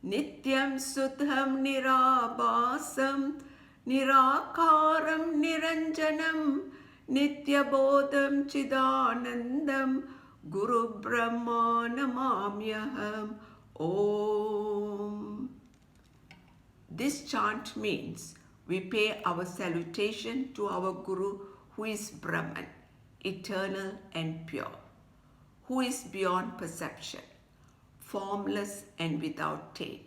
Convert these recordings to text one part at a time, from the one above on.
Nityam Sudham Nirabhasam Nirakaram Niranjanam Nityabodham Chidanandam Guru Brahma Namamyaham Om. This chant means we pay our salutation to our Guru, who is Brahman, eternal and pure, who is beyond perception, formless and without taint,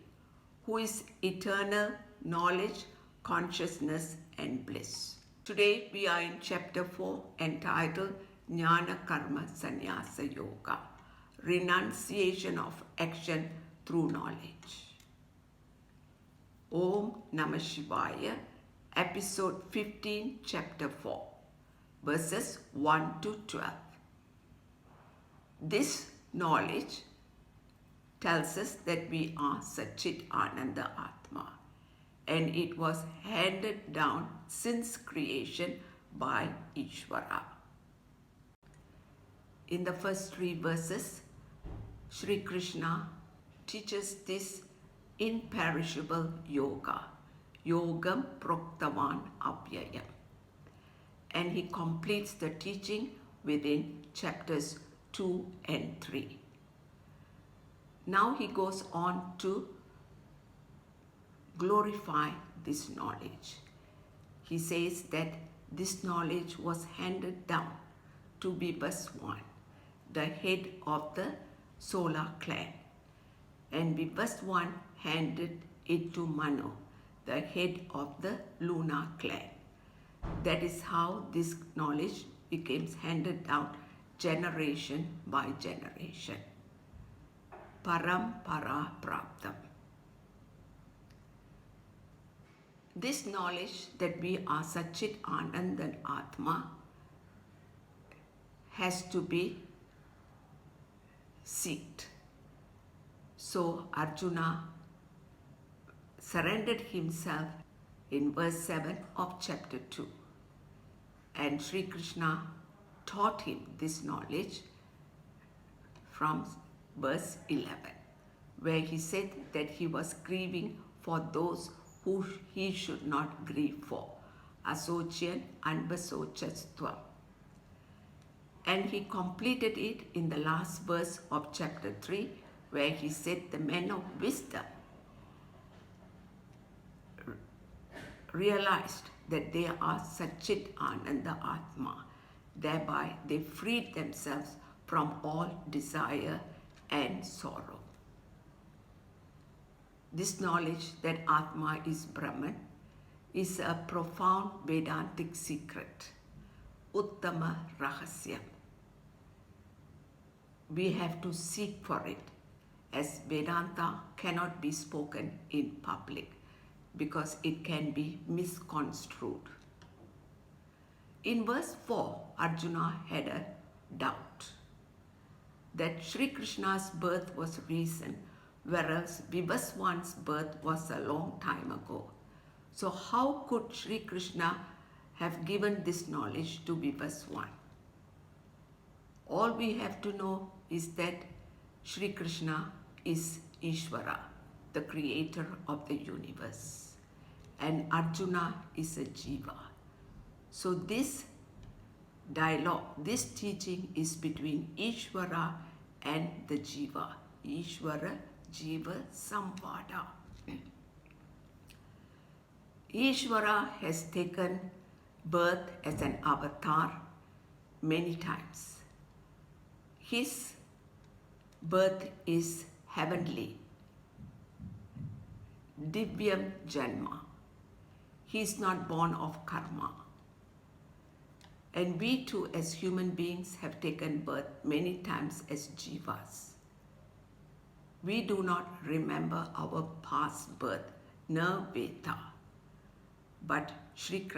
who is eternal knowledge, consciousness and bliss. Today we are in chapter 4 entitled Jnana Karma Sannyasa Yoga, renunciation of action through knowledge. Om Namah Shivaya, episode 15, chapter 4, verses 1 to 12. This knowledge tells us that we are Satchit Ananda Atma, and it was handed down since creation by Ishvara. In the first 3 verses, Sri Krishna teaches this imperishable yoga, Yogam Proktavan Apyayam, and he completes the teaching within chapters 2 and 3. Now he goes on to glorify this knowledge. He says that this knowledge was handed down to Vivaswan, the head of the solar clan, and Vivaswan handed it to Manu, the head of the lunar clan. That is how this knowledge became handed down generation by generation. Parampara Praptam. This knowledge that we are Satchit Ananda Atma has to be sought. So Arjuna surrendered himself in verse 7 of chapter 2, and Sri Krishna taught him this knowledge from verse 11, where he said that he was grieving for those who he should not grieve for, asocyan anvasochastvam. And he completed it in the last verse of chapter 3, where he said the men of wisdom realized that they are Satchit Ananda Atma. Thereby they freed themselves from all desire and sorrow. This knowledge that Atma is Brahman is a profound Vedantic secret, Uttama Rahasyam. We have to seek for it, as Vedanta cannot be spoken in public because it can be misconstrued. In verse 4, Arjuna had a doubt that Sri Krishna's birth was recent, whereas Vivaswan's birth was a long time ago. So how could Sri Krishna have given this knowledge to Vivaswan? All we have to know is that Sri Krishna is Ishvara, the creator of the universe, and Arjuna is a Jiva. So this dialogue, this teaching is between Ishvara and the Jiva. Ishvara Jiva Samvada. Ishvara has taken birth as an avatar many times. His birth is heavenly, Divyam Janma. He is not born of karma. And we too as human beings have taken birth many times as jivas. We do not remember our past birth, na veta. But Sri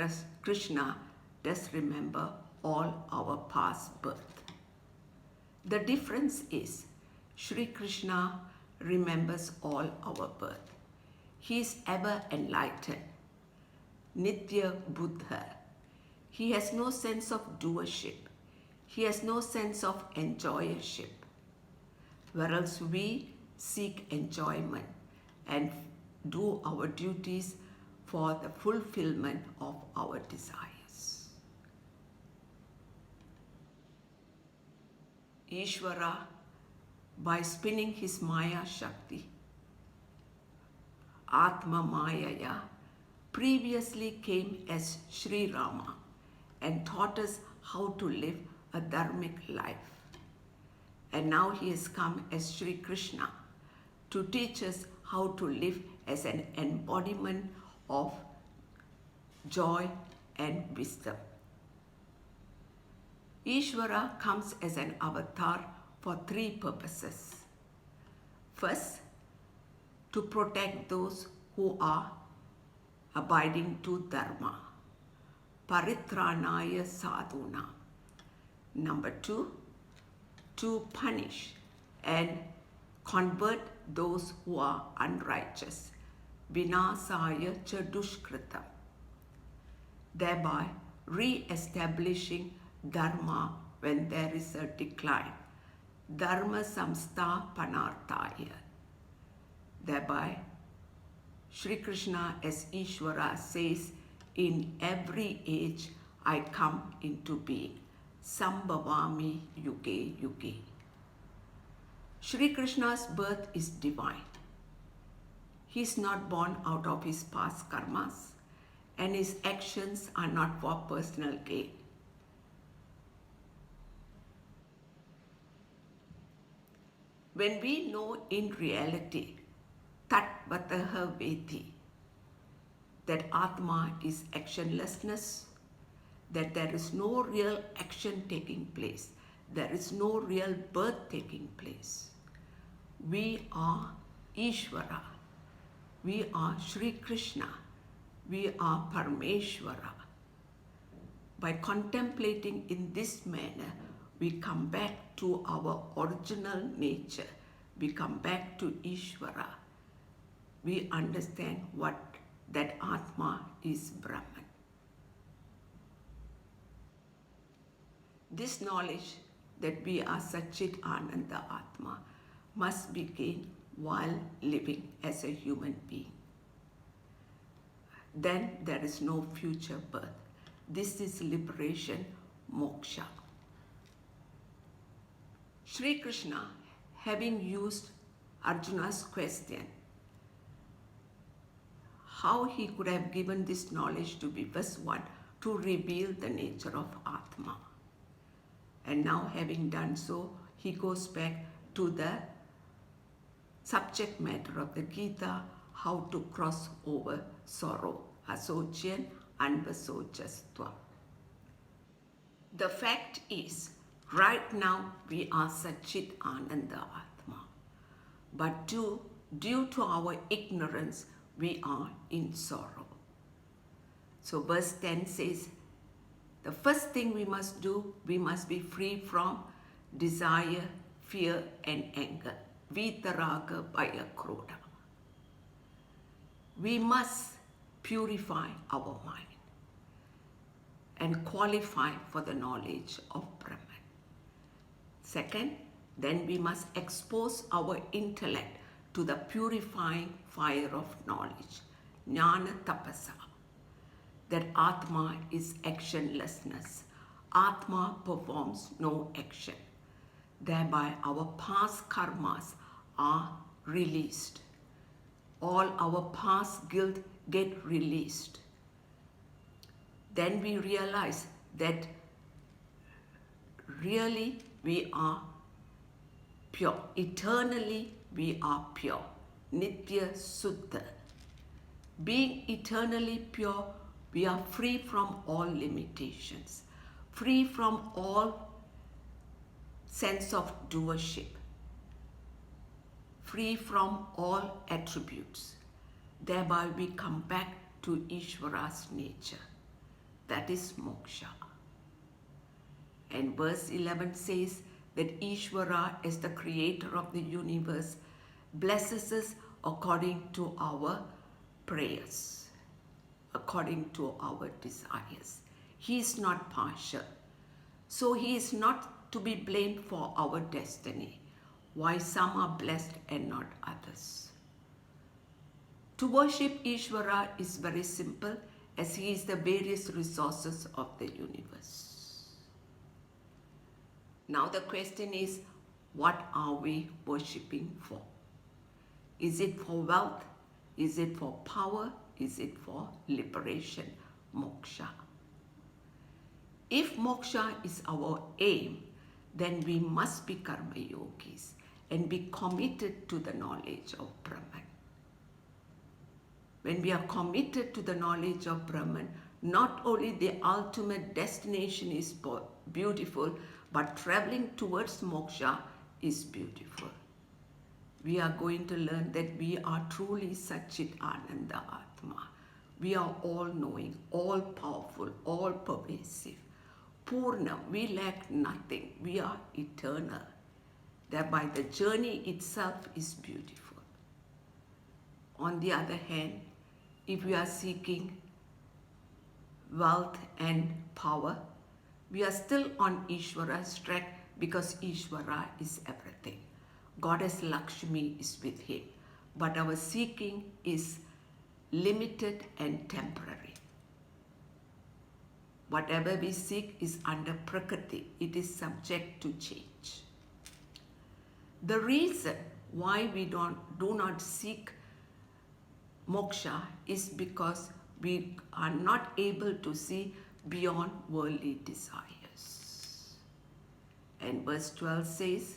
Krishna does remember all our past birth. The difference is Sri Krishna remembers all our birth. He is ever enlightened, Nitya Buddha. He has no sense of doership. He has no sense of enjoyership. Whereas we seek enjoyment and do our duties for the fulfillment of our desires. Ishvara, by spinning his Maya Shakti, Atma Mayaya, previously came as Sri Rama and taught us how to live a dharmic life. And now he has come as Sri Krishna to teach us how to live as an embodiment of joy and wisdom. Ishvara comes as an avatar for three purposes. First, to protect those who are abiding to dharma, paritranaya sadhuna. Number two, to punish and convert those who are unrighteous, vinasaya cha dushkritam, thereby re-establishing dharma when there is a decline, dharma samsthapanarthaya. Thereby, Sri Krishna as Ishvara says, in every age I come into being, sambhavami yuge yuge. Sri Krishna's birth is divine. He is not born out of his past karmas, and his actions are not for personal gain. When we know in reality, tat vataha veti, that Atma is actionlessness, that there is no real action taking place, there is no real birth taking place. We are Ishvara, we are Sri Krishna, we are Parameshvara. By contemplating in this manner, we come back to our original nature, we come back to Ishvara. We understand what that Atma is Brahman. This knowledge that we are Satchit Ananda Atma must be gained while living as a human being. Then there is no future birth. This is liberation, moksha. Sri Krishna, having used Arjuna's question, how he could have given this knowledge to be verse 1 to reveal the nature of Atma. And now having done so, he goes back to the subject matter of the Gita, how to cross over sorrow, asocyan anvasochastva. The fact is, right now we are Satchit Ananda Atma, but due to our ignorance, we are in sorrow. So verse 10 says, the first thing we must do, we must be free from desire, fear and anger. Vitaraga bhaya krodha. We must purify our mind and qualify for the knowledge of Brahman. Second, then we must expose our intellect to the purifying fire of knowledge, jnana tapasa, that Atma is actionlessness. Atma performs no action. Thereby our past karmas are released. All our past guilt get released. Then we realize that really we are pure. Eternally we are pure. Nitya Suddha. Being eternally pure, we are free from all limitations, free from all sense of doership, free from all attributes. Thereby we come back to Ishvara's nature. That is moksha. And verse 11 says that Ishvara, as the creator of the universe, blesses us according to our prayers, according to our desires. He is not partial. So he is not to be blamed for our destiny. Why some are blessed and not others. To worship Ishvara is very simple, as he is the various resources of the universe. Now the question is, what are we worshipping for? Is it for wealth? Is it for power? Is it for liberation, moksha? If moksha is our aim, then we must be karma yogis and be committed to the knowledge of Brahman. When we are committed to the knowledge of Brahman, not only the ultimate destination is beautiful, but traveling towards moksha is beautiful. We are going to learn that we are truly Satchit Ananda Atma. We are all-knowing, all-powerful, all-pervasive. Purna, we lack nothing. We are eternal. Thereby the journey itself is beautiful. On the other hand, if we are seeking wealth and power, we are still on Ishvara's track because Ishvara is everything. Goddess Lakshmi is with him, but our seeking is limited and temporary. Whatever we seek is under Prakriti. It is subject to change. The reason why we do not seek moksha is because we are not able to see beyond worldly desires. And verse 12 says,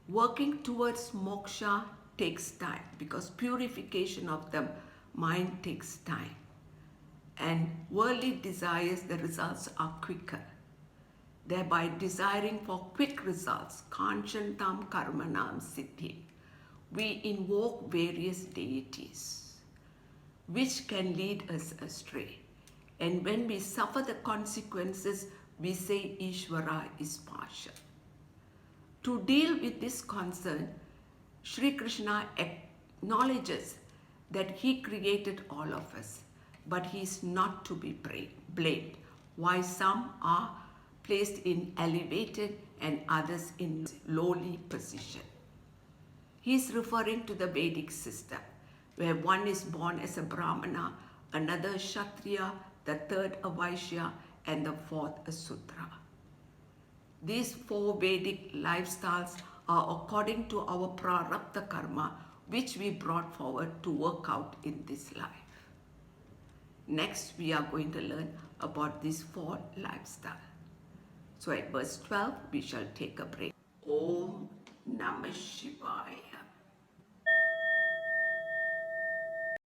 working towards moksha takes time because purification of the mind takes time. And worldly desires, the results are quicker. Thereby desiring for quick results, kanchantam karmanam siddhi, we invoke various deities which can lead us astray. And when we suffer the consequences, we say Ishvara is partial. To deal with this concern, Sri Krishna acknowledges that he created all of us, but he is not to be blamed. Why some are placed in elevated and others in lowly position. He is referring to the Vedic system, where one is born as a Brahmana, another a Kshatriya, the third a Vaishya, and the fourth a Sudra. These four Vedic lifestyles are according to our prarabdha karma, which we brought forward to work out in this life. Next, we are going to learn about these four lifestyles. So at verse 12, we shall take a break. Om